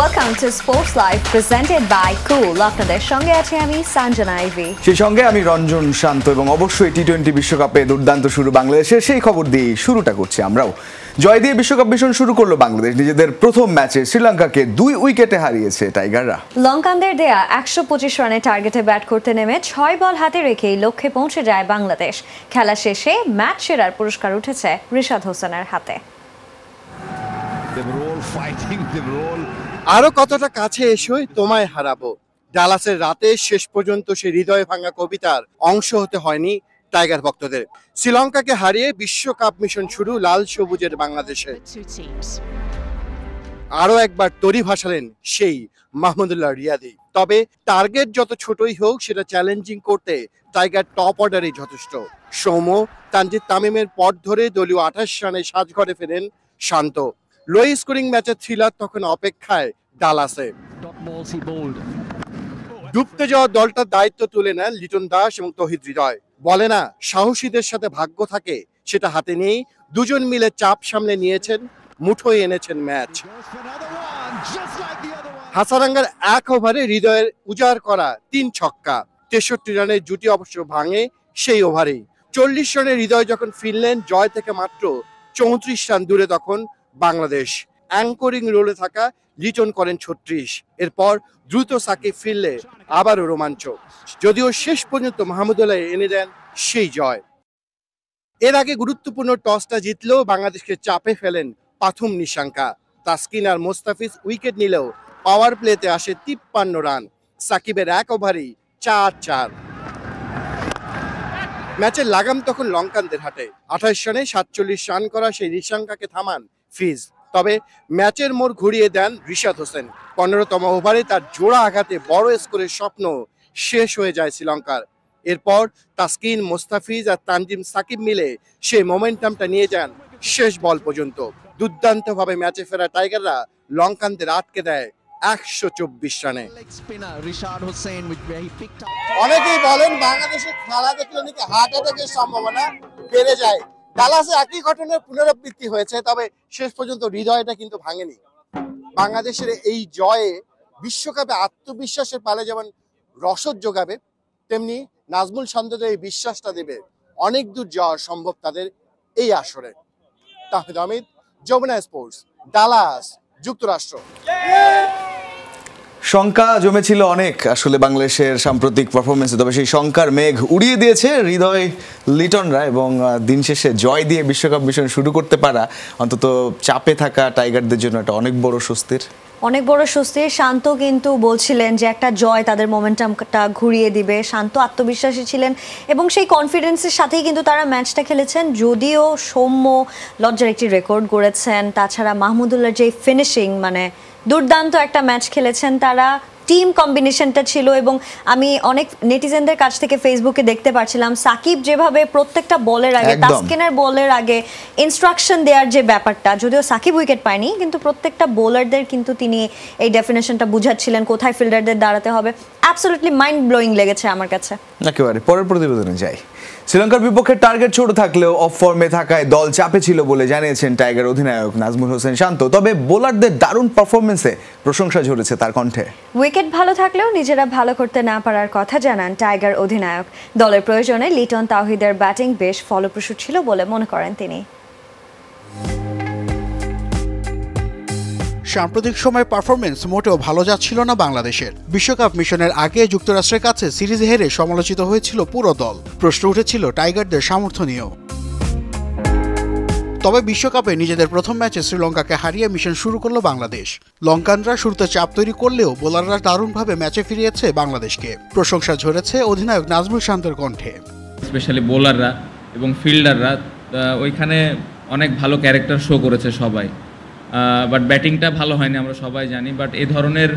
Welcome to Sports Live presented by Cool. আপনাদের সঙ্গে আছি আমি সঞ্জনা আইভি। সেই সঙ্গে আমি রঞ্জন শান্ত এবং অবশ্যই টি-20 বিশ্বকাপে দুর্দান্ত শুরু বাংলাদেশের সেই খবর দিয়ে শুরুটা করছি আমরাও। জয় দিয়ে বিশ্বকাপ মিশন শুরু করলো বাংলাদেশ। নিজেদের প্রথম ম্যাচে শ্রীলঙ্কাকে 2 উইকেটে হারিয়েছে টাইগাররা। লঙ্কানদের দেয়া 125 রানের টার্গেটে ব্যাট করতে নেমে 6 বল হাতে রেখেই লক্ষ্যে পৌঁছে যায় বাংলাদেশ। খেলা শেষে ম্যাচ সেরার পুরস্কার উঠেছে রিশাদ হোসেনের হাতে। আরো কতটা কাছে এসে তোমায় হারাবো, ডালাসের রাতে শেষ পর্যন্ত সে হৃদয় ভাঙা কবিতার অংশ হতে হয়নি টাইগার ভক্তদের। শ্রীলঙ্কাকে হারিয়ে বিশ্বকাপ মিশন শুরু লাল সবুজের বাংলাদেশে। আরো একবার তরি ভাসালেন সেই মাহমুদুল্লাহ রিয়াদি। তবে টার্গেট যত ছোটই হোক সেটা চ্যালেঞ্জিং করতে টাইগার টপ অর্ডারই যথেষ্ট। সৌম্য, তানজিদ তামিমের পথ ধরে দলীয় 28 রানে সাজঘরে ফেরেন শান্ত। লো স্কোরিং ম্যাচের থ্রিলার তখন অপেক্ষায় ডালাসে। ডুবতে যাওয়া দলটার দায়িত্ব তুলে নেন লিটন দাস এবং তৌহিদ হৃদয়। বলে না, সাহসীদের সাথে ভাগ্য থাকে, সেটা হাতে নেই। দুজন মিলে চাপ সামলে নিয়েছেন, মুঠোয় এনেছেন ম্যাচ। হাসারাঙ্গার 1 ওভারে হৃদয়ের উজাড় করা 3 ছক্কা। 63 রানের জুটি অবশ্য ভাঙে সেই ওভারেই। 40 রানের হৃদয় যখন ফিরলেন জয় থেকে মাত্র 34 রান দূরে, তখন বাংলাদেশ। অ্যাঙ্করিং রোলে থাকা লিটন করেন 36। এরপর দ্রুত সাকিব ফিরলে আবারও রোমাঞ্চ। যদিও শেষ পর্যন্ত মাহমুদুল্লাহ এনে দেন সেই জয়। এর আগে গুরুত্বপূর্ণ টসটা জিতলেও বাংলাদেশকে চাপে ফেলেন প্রথম নিশাঙ্কা। তাসকিন আর মোস্তাফিজ উইকেট নিলেও পাওয়ার প্লেতে আসে 53 রান। সাকিবের 1 ওভারেই 4-4। ম্যাচের লাগাম তখন লঙ্কানদের হাতে। 28 রানে 47 রান করা সেই নিশাঙ্কাকে থামান ফিজ। তবে ম্যাচের মোড় ঘুরিয়ে দেন রিশাদ হোসেন। 15তম ওভারে তার জোড়া আঘাতে বড় স্কোরের স্বপ্ন শেষ হয়ে যায় শ্রীলঙ্কার। এরপর তাসকিন, মোস্তাফিজ আর তানজিম সাকিব মিলে সেই মোমেন্টামটা নিয়ে যান শেষ বল পর্যন্ত। দুর্দান্তভাবে ম্যাচে ফেরা টাইগাররা লঙ্কানদের আটকে দেয় 124 রানে। অনেকেই বলেন বাংলাদেশের খেলা দেখলে নাকি হার্ট অ্যাটাকের সম্ভাবনা বেড়ে যায়। ডালাসে একই ঘটনার পুনরাবৃত্তি হয়েছে, তবে শেষ পর্যন্ত হৃদয়টা কিন্তু ভাঙেনি। বাংলাদেশের এই জয়ে বিশ্বকাপে আত্মবিশ্বাসের পালে যেমন রসদ যোগাবে, তেমনি নাজমুল শান্তদের এই বিশ্বাসটা দেবে অনেক দূর যাওয়া সম্ভব তাদের এই আসরে। তাহিদ আহমেদ, যমুনা স্পোর্টস, ডালাস, যুক্তরাষ্ট্র। শঙ্কা জমেছিল অনেক আসলে বাংলাদেশের সাম্প্রতিক পারফরমেন্সে, তবে সেই শঙ্কার মেঘ উড়িয়ে দিয়েছে হৃদয়, লিটনরা। এবং দিন শেষে জয় দিয়ে বিশ্বকাপ মিশন শুরু করতে পারা অন্তত চাপে থাকা টাইগারদের জন্য একটা অনেক বড় স্বস্তির। শান্ত কিন্তু বলছিলেন যে একটা জয় তাদের মোমেন্টামটা ঘুরিয়ে দিবে। শান্ত আত্মবিশ্বাসী ছিলেন এবং সেই কনফিডেন্সের সাথেই কিন্তু তারা ম্যাচটা খেলেছেন। যদিও সৌম্য লজ্জার একটি রেকর্ড গড়েছেন, তাছাড়া মাহমুদুল্লাহর যে ফিনিশিং, মানে দুর্দান্ত একটা ম্যাচ খেলেছেন তারা। টিম কম্বিনেশনটা ছিল এবং আমি অনেক নেটিজেনদের কাছ থেকে ফেসবুকে দেখতে পাচ্ছিলাম সাকিব যেভাবে প্রত্যেকটা বলের আগে, তাসকিনের বলের আগে ইনস্ট্রাকশন দেওয়ার যে ব্যাপারটা, যদিও সাকিব উইকেট পায়নি কিন্তু প্রত্যেকটা বোলারদের কিন্তু তিনি এই ডেফিনেশনটা বুঝাচ্ছিলেন কোথায় ফিল্ডারদের দাঁড়াতে হবে। অ্যাবসলিউটলি মাইন্ড ব্লোয়িং লেগেছে আমার কাছে। একেবারে পরের প্রতিবেদনে যাই। শ্রীলঙ্কার বিপক্ষে টার্গেট ছোট থাকলেও অফ ফর্মে থাকায় দল চাপে ছিল বলে জানিয়েছেন টাইগার অধিনায়ক নাজমুল হোসেন শান্ত। তবে বোলারদের দারুণ পারফরমেন্সে প্রশংসা ঝরেছে তার কণ্ঠে। উইকেট ভালো থাকলেও নিজেরা ভালো করতে না পারার কথা জানান টাইগার অধিনায়ক। দলের প্রয়োজনে লিটন, তাওহিদের ব্যাটিং বেশ ফলপ্রসূ ছিল বলে মনে করেন তিনি। সাম্প্রতিক সময় পারফরমেন্স মোটেও ভালো যাচ্ছিল না বাংলাদেশের। বিশ্বকাপ মিশনের আগে যুক্তরাষ্ট্রের কাছে সিরিজ হেরে সমালোচিত হয়েছিল পুরো দল। প্রশ্ন উঠেছিল টাইগারদের সামর্থ্য নিয়েও। তবে বিশ্বকাপে নিজেদের প্রথম ম্যাচে শ্রীলঙ্কাকে হারিয়ে মিশন শুরু করলো বাংলাদেশ। লঙ্কানরা শুরুতে চাপ তৈরি করলেও বোলাররা দারুণভাবে ম্যাচে ফিরিয়েছে বাংলাদেশকে। প্রশংসা ঝরেছে অধিনায়ক নাজমুল শান্তের কণ্ঠে। স্পেশালি বোলাররা এবং ফিল্ডাররা ওইখানে অনেক ভালো ক্যারেক্টার শো করেছে সবাই। বাট ব্যাটিংটা ভালো হয়নি, আমরা সবাই জানি। বাট এই ধরনের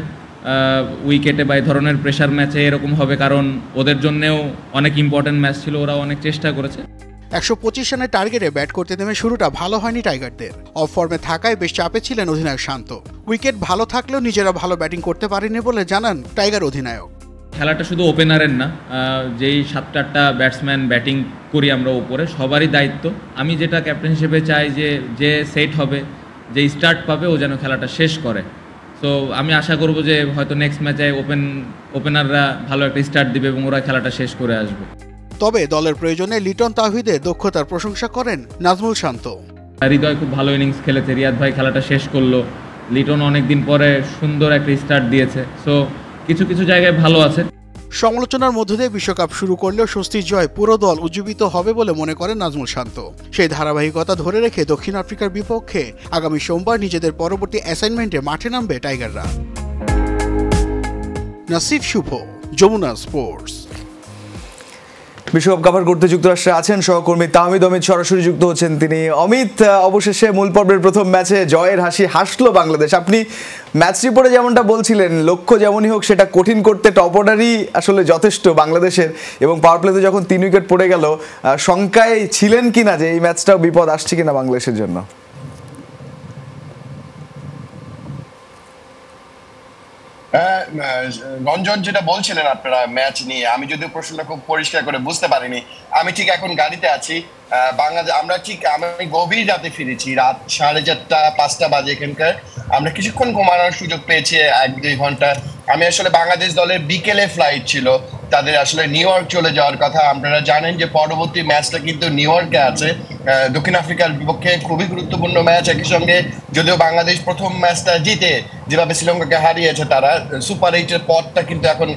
উইকেটে বা এই ধরনের প্রেশার ম্যাচে এরকম হবে, কারণ ওদের জন্যেও অনেক ইম্পর্টেন্ট ম্যাচ ছিল, ওরা অনেক চেষ্টা করেছে। 125 রানের টার্গেটে ব্যাট করতে নেমে শুরুটা ভালো হয়নি টাইগারদের। অফ ফর্মে থাকায় বেশ চাপে ছিলেন অধিনায়ক শান্ত। উইকেট ভালো থাকলেও নিজেরা ভালো ব্যাটিং করতে পারেনি বলে জানান টাইগার অধিনায়ক। খেলাটা শুধু ওপেনারের না, যেই 7-8টা ব্যাটসম্যান ব্যাটিং করি আমরা উপরে, সবারই দায়িত্ব। আমি যেটা ক্যাপ্টেন হিসেবে চাই যে সেট হবে, যে স্টার্ট পাবে ও যেন খেলাটা শেষ করে। সো আমি আশা করব যে হয়তো নেক্সট ম্যাচে ওপেনাররা ভালো একটা স্টার্ট দিবে এবং ওরা খেলাটা শেষ করে আসবে। তবে দলের প্রয়োজনে লিটন তাওহিদের দক্ষতার প্রশংসা করেন নাজমুল শান্ত। হৃদয় খুব ভালো ইনিংস খেলেছে, রিয়াদ ভাই খেলাটা শেষ করলো, লিটন অনেকদিন পরে সুন্দর একটা স্টার্ট দিয়েছে। সো কিছু কিছু জায়গায় ভালো আছে। সমালোচনার মধ্য দিয়ে বিশ্বকাপ শুরু করলেও স্বস্তির জয় পুরো দল উজ্জীবিত হবে বলে মনে করেন নাজমুল শান্ত। সেই ধারাবাহিকতা ধরে রেখে দক্ষিণ আফ্রিকার বিপক্ষে আগামী সোমবার নিজেদের পরবর্তী অ্যাসাইনমেন্টে মাঠে নামবে টাইগাররা। নাসিফ শুভ, যমুনা স্পোর্টস। বিশ্বকাপ কভার করতে যুক্তরাষ্ট্রে আছেন সহকর্মী তাহমিদ অমিত, সরাসরি যুক্ত হচ্ছেন তিনি। অমিত, অবশেষে মূল পর্বের প্রথম ম্যাচে জয়ের হাসি হাসলো বাংলাদেশ। আপনি ম্যাচ রিপোর্টে যেমনটা বলছিলেন, লক্ষ্য যেমনই হোক সেটা কঠিন করতে টপ অর্ডারই আসলে যথেষ্ট বাংলাদেশের, এবং পাওয়ার প্লেতে যখন 3 উইকেট পড়ে গেল, শঙ্কায় ছিলেন কিনা যে এই ম্যাচটাও বিপদ আসছে কিনা বাংলাদেশের জন্য? রঞ্জন, যেটা বলছিলেন আপনারা ম্যাচ নিয়ে, আমি যদিও প্রশ্নটা খুব পরিষ্কার করে বুঝতে পারিনি। আমি ঠিক এখন গাড়িতে আছি বাংলাদেশ। আমি গভীর রাতে ফিরেছি, রাত 4:30-5টা বাজে এখানকার। আমরা কিছুক্ষণ ঘুমানোর সুযোগ পেয়েছি, 1-2 ঘন্টা। আমি আসলে বাংলাদেশ দলের বিকেলে ফ্লাইট ছিল, তাদের আসলে নিউ ইয়র্ক চলে যাওয়ার কথা। আপনারা জানেন যে পরবর্তী ম্যাচটা কিন্তু নিউ ইয়র্কে আছে, দক্ষিণ আফ্রিকার বিপক্ষে খুবই গুরুত্বপূর্ণ ম্যাচ। একই সঙ্গে যদিও বাংলাদেশ প্রথম ম্যাচটা জিতে যেভাবে শ্রীলঙ্কাকে হারিয়েছে, তারা সুপার 8-এর পথটা কিন্তু এখন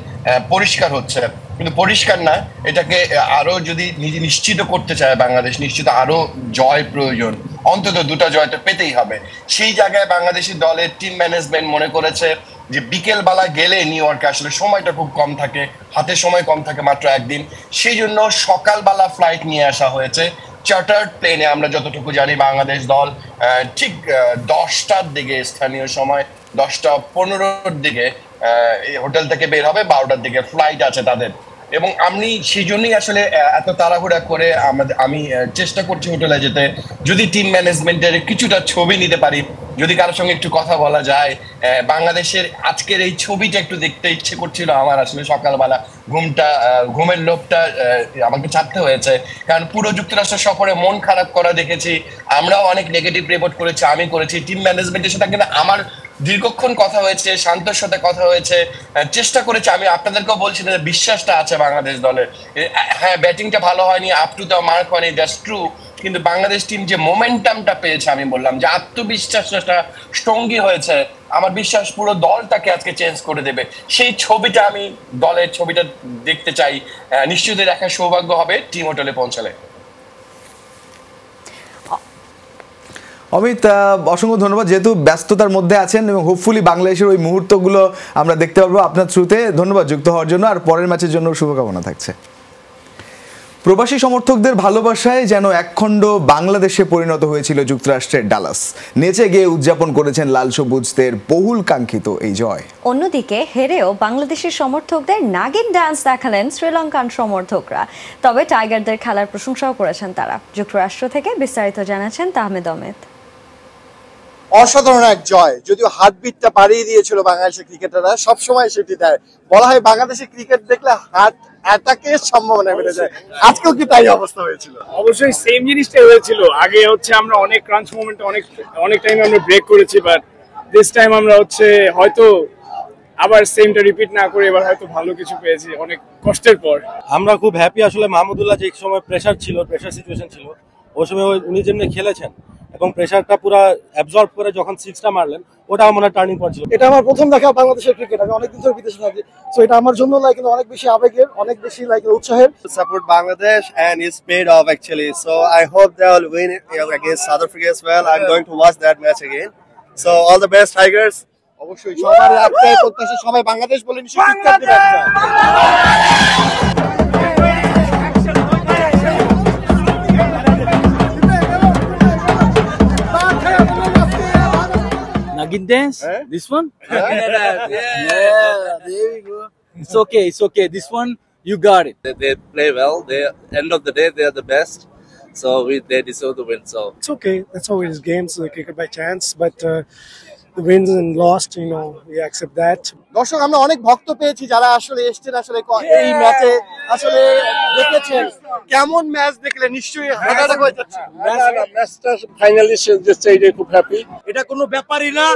পরিষ্কার হচ্ছে। কিন্তু পরিষ্কার না, এটাকে আরো যদি নিশ্চিত করতে চায় বাংলাদেশ, নিশ্চিত আরো জয় প্রয়োজন, অন্তত 2টা জয় তো পেতেই হবে। সেই জায়গায় বাংলাদেশি দলের টিম ম্যানেজমেন্ট মনে করেছে যে বিকেলবেলা গেলে নিউ ইয়র্কে আসলে সময়টা খুব কম থাকে, হাতে সময় কম থাকে, মাত্র একদিন। সেই জন্য সকালবেলা ফ্লাইট নিয়ে আসা হয়েছে চার্টার্ড প্লেনে। আমরা যতটুকু জানি বাংলাদেশ দল ঠিক 10টার দিকে, স্থানীয় সময় 10:15-র দিকে হোটেল থেকে বের হবে, 12টার দিকে ফ্লাইট আছে তাদের। এবং আমি সেই জন্যই আসলে এত তাড়াহুড়া করে আমি চেষ্টা করছি হোটেলে যেতে, যদি টিম ম্যানেজমেন্টের কিছুটা ছবি নিতে পারি, যদি কারোর সঙ্গে একটু কথা বলা যায়। বাংলাদেশের আজকের এই ছবিটা একটু দেখতে ইচ্ছে করছিল আমার। আসলে সকালবেলা ঘুমের লোভটা আমাকে ছাড়তে হয়েছে, কারণ পুরো যুক্তরাষ্ট্র সফরে মন খারাপ করা দেখেছি। আমরাও অনেক নেগেটিভ রিপোর্ট করেছি, আমি করেছি। টিম ম্যানেজমেন্টের সাথে কিন্তু আমার দীর্ঘক্ষণ কথা হয়েছে, শান্তর সাথে কথা হয়েছে, চেষ্টা করেছে। আমি আপনাদেরকেও বলছি যে বিশ্বাসটা আছে বাংলাদেশ দলের। হ্যাঁ, ব্যাটিংটা ভালো হয়নি, আপ টু দ্য মার্ক হয়নি, দ্যাটস ট্রু। কিন্তু বাংলাদেশ টিম যে মোমেন্টামটা পেয়েছে, আমি বললাম যে আত্মবিশ্বাসটা সঙ্গী হয়েছে, আমার বিশ্বাস পুরো দলটাকে আজকে চেঞ্জ করে দেবে। সেই ছবিটা আমি দলের ছবিটা দেখতে চাই। নিশ্চয়ই দেখার সৌভাগ্য হবে টিম হোটেলে পৌঁছালে। অমিত, অসংখ্য ধন্যবাদ, যেহেতু ব্যস্ততার মধ্যে আছেন, এবং হোপফুলি বাংলাদেশের ওই মুহূর্তগুলো আমরা দেখতে পারবো আপনার থ্রুতে। ধন্যবাদ যুক্ত হওয়ার জন্য, আর পরের ম্যাচের জন্য শুভকামনা থাকছে। প্রবাসী সমর্থকদের ভালোবাসায় যেন একখণ্ড বাংলাদেশে পরিণত হয়েছিল যুক্তরাষ্ট্রের ডালাস। নেচে গিয়ে উদযাপন করেছেন লাল সবুজদের বহুল কাঙ্ক্ষিত এই জয়। অন্যদিকে হেরেও বাংলাদেশের সমর্থকদের নাগিন ডান্স দেখালেন শ্রীলঙ্কান সমর্থকরা। তবে টাইগারদের খেলার প্রশংসাও করেছেন তারা। যুক্তরাষ্ট্র থেকে বিস্তারিত জানাচ্ছেন তাহমিদ অমিত। অসাধারণ এক জয়, যদিও হার্টবিটটা বাড়িয়ে দিয়েছিল বাংলাদেশের ক্রিকেটাররা, সবসময় সেটি দেয়। বলা হয় বাংলাদেশের ক্রিকেট দেখলে হার্ট অ্যাটাকের সম্ভাবনা বেড়ে যায়, আজকেও কি তাই অবস্থা হয়েছিল? অবশ্যই সেম জিনিসটাই হয়েছিল। আগে হচ্ছে আমরা অনেক ক্রাঞ্চ মোমেন্টে অনেক টাইমে আমরা ব্রেক করেছি, বাট দিস টাইম আমরা হচ্ছে হয়তো আবার সেমটা রিপিট না করে এবার হয়তো ভালো কিছু পেয়েছি অনেক কষ্টের পর। আমরা খুব হ্যাপি আসলে। মাহমুদুল্লাহ যে সময় প্রেসার সিচুয়েশন ছিল, ওই সময় উনি যেমনি খেলেছেন এবং প্রেসারটা পুরো অ্যাবজর্ব করে যখন 6টা মারলেন, ওটা আমার টার্নিং পয়েন্ট ছিল। এটা আমার প্রথম দেখা বাংলাদেশের ক্রিকেট। আমি অনেকদিন ধরে বিদেশে থাকি, সো এটা আমার জন্য অনেক বেশি আবেগের, অনেক বেশি উৎসাহের। Support Bangladesh and it's paid off actually. So I hope they'll win against South Africa as well. I'm going to watch that match again. So all the best, Tigers. অবশ্যই সবার একটাই প্রত্যাশা, সবাই বাংলাদেশ বলে নিশ্চয়ই চিৎকার দিবে একটা। Nagin dance? This one? Yeah, there we go. It's okay. This one, you got it. They play well. End of the day, they are the best. So they deserve to win. So it's okay. That's always games, cricket by chance. But the wins and lost, we accept that. দর্শক আমরা অনেক ভক্ত পেয়েছি যারা আসলে এসছেন আসলে এই ম্যাচে আসলে দেখেছেন। কেমন ম্যাচ দেখলে? নিশ্চয়ই হার্ট হয়ে যাচ্ছে। ম্যাচটা ফাইনালি জিতছে, খুব হ্যাপি। এটা কোনো ব্যাপারই না,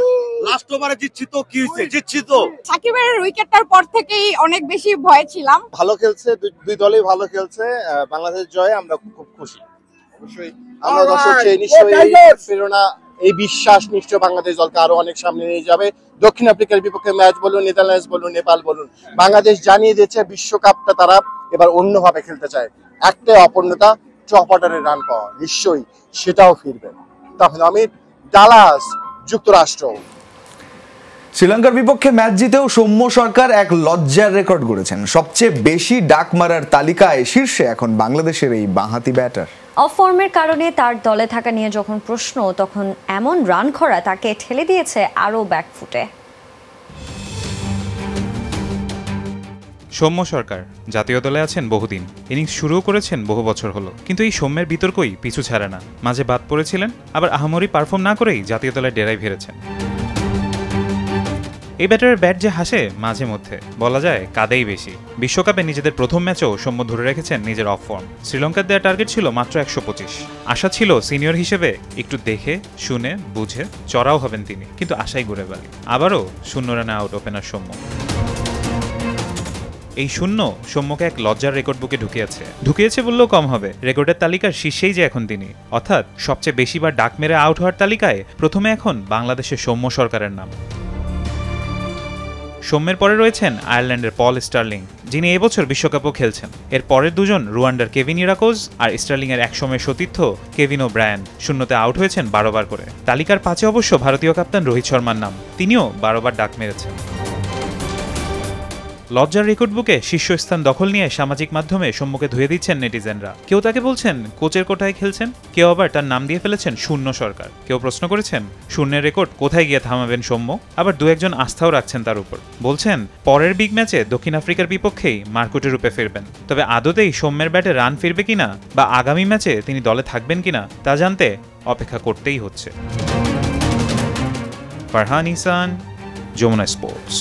লাস্ট ওভারে জিতছি তো কি হয়েছে, জিতছি তো। সাকিবের উইকেটটার পর থেকেই অনেক বেশি ভয় ছিলাম। ভালো খেলছে, দুই দলই ভালো খেলছে। বাংলাদেশ জয়ে আমরা খুব খুশি। অবশ্যই আমরা দর্শক নিশ্চয়ই প্রেরণা, এই বিশ্বাস নিশ্চয় বাংলাদেশ দলকে আরো অনেক সামনে নিয়ে যাবে। দক্ষিণ আফ্রিকার বিপক্ষে ম্যাচ বলুন, নেদারল্যান্ডস বলুন, নেপাল বলুন, বাংলাদেশ জানিয়ে দিয়েছে বিশ্বকাপটা তারা এবার অন্যভাবে খেলতে চায়। একটাই অপূর্ণতা, টপ অর্ডারের রান পাওয়া, নিশ্চয়ই সেটাও ফিরবে। তাহলে আমি ডালাস, যুক্তরাষ্ট্র। শ্রীলঙ্কার বিপক্ষে ম্যাচ জিতেও সৌম্য সরকার এক লজ্জার রেকর্ড গড়েছেন। সবচেয়ে বেশি ডাক মারার তালিকায় শীর্ষে এখন বাংলাদেশের এই বাঁহাতি ব্যাটার। অফ ফর্মের কারণে তার দলে থাকা নিয়ে যখন প্রশ্ন, তখন এমন রান খরা তাকে ঠেলে দিয়েছে আরও ব্যাকফুটে। সৌম্য সরকার জাতীয় দলে আছেন বহুদিন, ইনিংস শুরুও করেছেন বহু বছর হলো, কিন্তু এই সৌম্যের বিতর্কই পিছু ছাড়ে না। মাঝে বাদ পড়েছিলেন, আবার আহামরি পারফর্ম না করেই জাতীয় দলে ডেরাই ফিরেছেন। এই ব্যাটারের ব্যাট যে হাসে মাঝে মধ্যে, বলা যায় কাঁদেই বেশি। বিশ্বকাপে নিজেদের প্রথম ম্যাচেও সৌম্য ধরে রেখেছেন নিজের অফ ফর্ম। শ্রীলঙ্কার দেওয়া টার্গেট ছিল মাত্র 125। আশা ছিল সিনিয়র হিসেবে একটু দেখে শুনে বুঝে চড়াও হবেন তিনি, কিন্তু আশাই ঘুরে বাড়ি। আবারও 0 রানে আউট ওপেনার সৌম্য। এই শূন্য সৌম্যকে এক লজ্জার রেকর্ড বুকে ঢুকিয়েছে বললেও কম হবে। রেকর্ডের তালিকার শীর্ষেই যে এখন তিনি, অর্থাৎ সবচেয়ে বেশিবার ডাক মেরে আউট হওয়ার তালিকায় প্রথমে এখন বাংলাদেশের সৌম্য সরকারের নাম। সৌম্যের পরে রয়েছেন আয়ারল্যান্ডের পল স্টার্লিং, যিনি এবছর বিশ্বকাপও খেলছেন। এর পরের দুজন রুয়ান্ডার কেভিন ইরাকোজ আর স্টার্লিংয়ের একসময় সতীর্থ কেভিন ও ব্রায়ান, শূন্যতে আউট হয়েছেন 12 বার করে। তালিকার 5-এ অবশ্য ভারতীয় ক্যাপ্টেন রোহিত শর্মার নাম, তিনিও 12 বার ডাক মেরেছেন। লজ্জার রেকর্ড বুকে শীর্ষস্থান দখল নিয়ে সামাজিক মাধ্যমে সৌম্যকে ধুয়ে দিচ্ছেন নেটিজেনরা। কেউ তাকে বলছেন কোচের কোঠায় খেলছেন, কেউ আবার তার নাম দিয়ে ফেলেছেন শূন্য সরকার। কেউ প্রশ্ন করেছেন শূন্যের রেকর্ড কোথায় গিয়ে থামাবেন সৌম্য। আবার দু একজন আস্থাও রাখছেন তার উপর, বলছেন পরের বিগ ম্যাচে দক্ষিণ আফ্রিকার বিপক্ষেই মারকুটে রূপে ফিরবেন। তবে আদতেই সৌম্যের ব্যাটে রান ফিরবে কিনা বা আগামী ম্যাচে তিনি দলে থাকবেন কিনা তা জানতে অপেক্ষা করতেই হচ্ছে। ফারহান ইসান, যমুনা স্পোর্টস।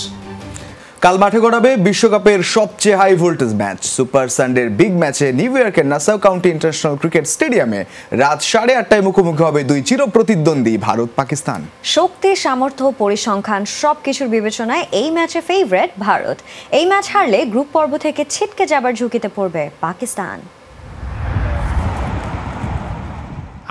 কাল মাঠে গড়াবে বিশ্বকাপের সবচেয়ে হাই ভোল্টেজ ম্যাচ। সুপার সানডের বিগ ম্যাচে নিউ ইয়র্কের নাসাউ কাউন্টি ইন্টারন্যাশনাল ক্রিকেট স্টেডিয়ামে রাত 8:30টায় মুখোমুখি হবে দুই চিরপ্রতিদ্বন্দ্বী ভারত পাকিস্তান। শক্তি, সামর্থ্য, পরিসংখ্যান সবকিছুর বিবেচনায় এই ম্যাচে ফেভারিট ভারত। এই ম্যাচ হারলে গ্রুপ পর্ব থেকে ছিটকে যাবার ঝুঁকিতে পড়বে পাকিস্তান।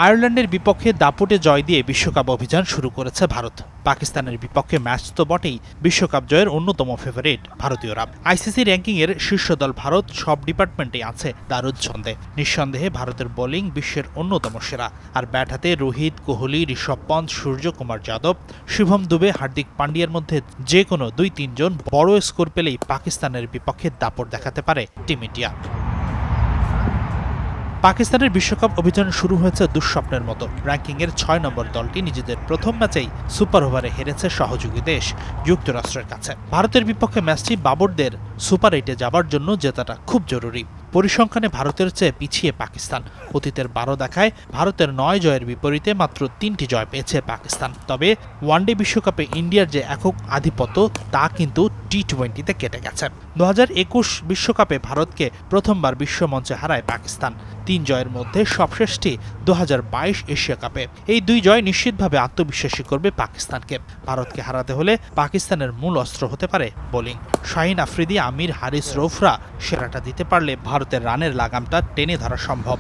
আয়ারল্যান্ডের বিপক্ষে দাপুটে জয় দিয়ে বিশ্বকাপ অভিযান শুরু করেছে ভারত। পাকিস্তানের বিপক্ষে ম্যাচ তো বটেই, বিশ্বকাপ জয়ের অন্যতম ফেভারিট ভারতীয়রা। আইসিসি র্যাঙ্কিংয়ের শীর্ষ দল ভারত সব ডিপার্টমেন্টে আছে দারুদ ছন্দে। নিঃসন্দেহে ভারতের বোলিং বিশ্বের অন্যতম সেরা। আর ব্যাট হাতে রোহিত, কোহলি, ঋষভ পন্থ, সূর্যকুমার যাদব, শুভম দুবে, হার্দিক পান্ডিয়ার মধ্যে যে কোনো 2-3 জন বড় স্কোর পেলেই পাকিস্তানের বিপক্ষে দাপট দেখাতে পারে টিম ইন্ডিয়া। পাকিস্তানের বিশ্বকাপ অভিযান শুরু হয়েছে দুঃস্বপ্নের মতো। র্যাঙ্কিংয়ের 6 নম্বর দলটি নিজেদের প্রথম ম্যাচেই সুপার ওভারে হেরেছে সহযোগী দেশ যুক্তরাষ্ট্রের কাছে। ভারতের বিপক্ষে ম্যাচটি বাবরদের সুপার 8-এ যাবার জন্য জেতাটা খুব জরুরি। পরিসংখ্যানে ভারতের চেয়ে পিছিয়ে পাকিস্তান। অতীতের 12 দেখায় ভারতের 9 জয়ের বিপরীতে মাত্র 3টি জয় পেয়েছে পাকিস্তান। তবে ওয়ানডে বিশ্বকাপে ইন্ডিয়ার যে একক আধিপত্য তা কিন্তু টি20তে কেটে গেছে। 2021 বিশ্বকাপে ভারতকে প্রথমবার বিশ্বমঞ্চে হারায় পাকিস্তান। 3 জয়ের মধ্যে সবশেষটি 2022 এশিয়া কাপে। এই 2 জয় নিশ্চিতভাবে আত্মবিশ্বাসী করবে পাকিস্তানকে। ভারতকে হারাতে হলে পাকিস্তানের মূল অস্ত্র হতে পারে বোলিং। শাহিন আফ্রিদি, আমির, হারিস রৌফরা সেরাটা দিতে পারলে ভারতের রানের লাগামটা টেনে ধরা সম্ভব।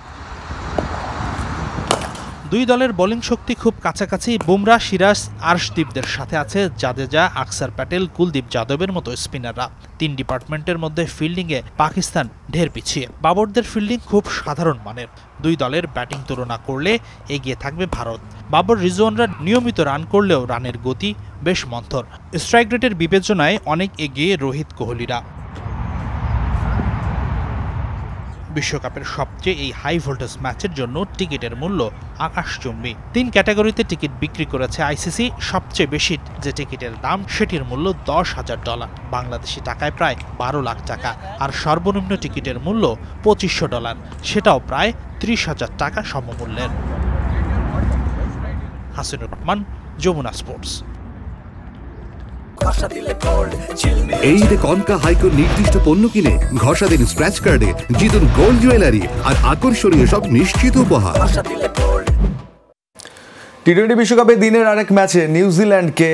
দুই দলের বোলিং শক্তি খুব কাছাকাছি। বুমরা, সিরাজ, আর্শদীপদের সাথে আছে জাদেজা, আকসার প্যাটেল, কুলদীপ যাদবের মতো স্পিনাররা। 3 ডিপার্টমেন্টের মধ্যে ফিল্ডিংয়ে পাকিস্তান ঢের পিছিয়ে। বাবরদের ফিল্ডিং খুব সাধারণ মানের। দুই দলের ব্যাটিং তুলনা করলে এগিয়ে থাকবে ভারত। বাবর, রিজওয়ানরা নিয়মিত রান করলেও রানের গতি বেশ মন্থর। স্ট্রাইক রেটের বিবেচনায় অনেক এগিয়ে রোহিত, কোহলিরা। বিশ্বকাপের সবচেয়ে এই হাই ভোল্টেজ ম্যাচের জন্য টিকিটের মূল্য আকাশচুম্বী। 3 ক্যাটাগরিতে টিকিট বিক্রি করেছে আইসিসি। সবচেয়ে বেশি যে টিকিটের দাম সেটির মূল্য $10,000, বাংলাদেশি টাকায় প্রায় 12 লাখ টাকা। আর সর্বনিম্ন টিকিটের মূল্য $2500, সেটাও প্রায় 30,000 টাকা সমমূল্যের। হাসিনুর রহমান, যমুনা স্পোর্টস। এই ঈদে কনকা হাইকোর নির্দিষ্ট পণ্য কিনে ঘষা দিন স্ক্র্যাচ কার্ডে, জিতুন গোল্ড জুয়েলারি আর আকর্ষণীয় সব নিশ্চিত উপহার। টি-20 বিশ্বকাপে দিনের আরেক ম্যাচে নিউজিল্যান্ডকে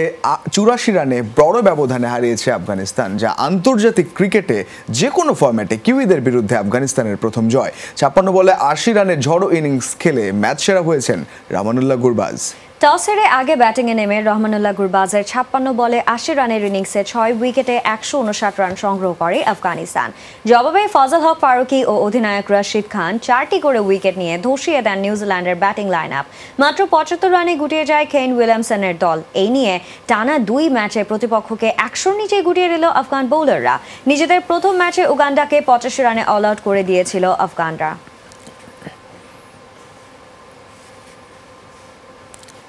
84 রানে বড় ব্যবধানে হারিয়েছে আফগানিস্তান, যা আন্তর্জাতিক ক্রিকেটে যে কোনো ফরম্যাটে কিউইদের বিরুদ্ধে আফগানিস্তানের প্রথম জয়। 56 বলে 80 রানের ঝড়ো ইনিংস খেলে ম্যাচ সেরা হয়েছেন রহমানুল্লাহ গুরবাজ। টস হেরে আগে ব্যাটিংয়ে নেমে রহমানুল্লাহ গুরবাজের 56 বলে 80 রানের ইনিংসে 6 উইকেটে 159 রান সংগ্রহ করে আফগানিস্তান। জবাবে ফজল হক ফারুকি ও অধিনায়ক রশিদ খান 4টি করে উইকেট নিয়ে ধসিয়ে দেন নিউজিল্যান্ডের ব্যাটিং লাইন আপ। মাত্র 75 রানে গুটিয়ে যায় কেইন উইলিয়ামসনের দল। এই নিয়ে টানা 2 ম্যাচে প্রতিপক্ষকে 100 নিচে গুটিয়ে দিল আফগান বোলাররা। নিজেদের প্রথম ম্যাচে উগান্ডাকে 85 রানে অল আউট করে দিয়েছিল আফগানরা।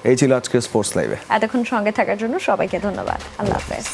এই ছিল আজকের স্পোর্টস লাইভে। এতক্ষণ সঙ্গে থাকার জন্য সবাইকে ধন্যবাদ। আল্লাহ হাফেজ।